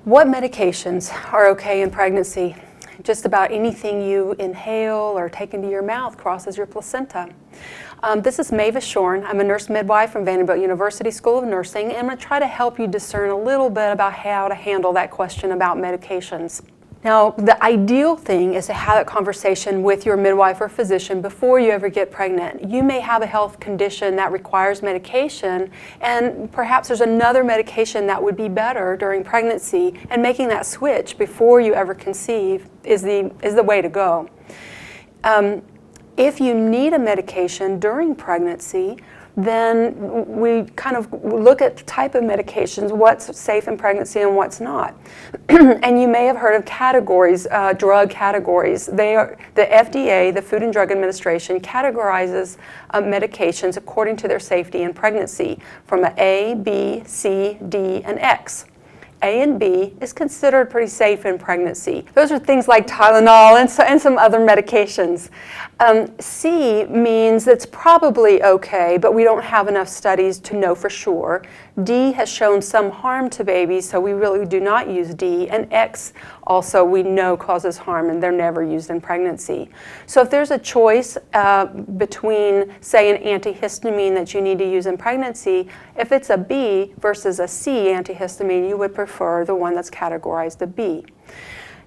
What medications are okay in pregnancy? Just about anything you inhale or take into your mouth crosses your placenta. This is Mavis Schorn. I'm a nurse midwife from Vanderbilt University School of Nursing, and I'm going to try to help you discern a little bit about how to handle that question about medications. Now, the ideal thing is to have that conversation with your midwife or physician before you ever get pregnant. You may have a health condition that requires medication, and perhaps there's another medication that would be better during pregnancy, and making that switch before you ever conceive is the way to go. If you need a medication during pregnancy, then we kind of look at the type of medications, what's safe in pregnancy and what's not. And you may have heard of categories, drug categories. The FDA, the Food and Drug Administration, categorizes medications according to their safety in pregnancy from an A, B, C, D, and X. A and B is considered pretty safe in pregnancy. Those are things like Tylenol and some other medications. C means it's probably okay, but we don't have enough studies to know for sure. D has shown some harm to babies, so we really do not use D. And X also we know causes harm, and they're never used in pregnancy. So if there's a choice between, say, an antihistamine that you need to use in pregnancy, if it's a B versus a C antihistamine, you would prefer the one that's categorized a B.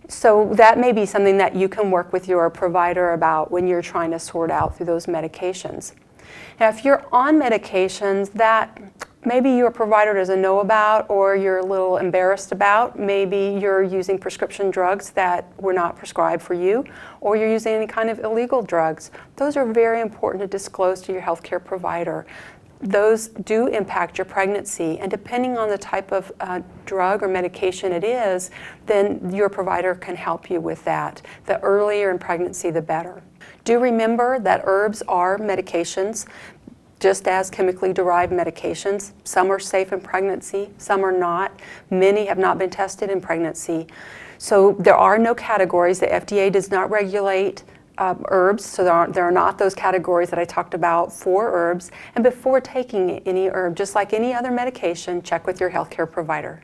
So that may be something that you can work with your provider about when you're trying to sort out through those medications. Now, if you're on medications that maybe your provider doesn't know about, or you're a little embarrassed about, maybe you're using prescription drugs that were not prescribed for you, or you're using any kind of illegal drugs, those are very important to disclose to your healthcare provider. Those do impact your pregnancy, and depending on the type of drug or medication it is, then your provider can help you with that. The earlier in pregnancy, the better. Do remember that herbs are medications, just as chemically derived medications. Some are safe in pregnancy, some are not. Many have not been tested in pregnancy. So there are no categories. The FDA does not regulate herbs, so there are not those categories that I talked about for herbs. And before taking any herb, just like any other medication, check with your healthcare provider.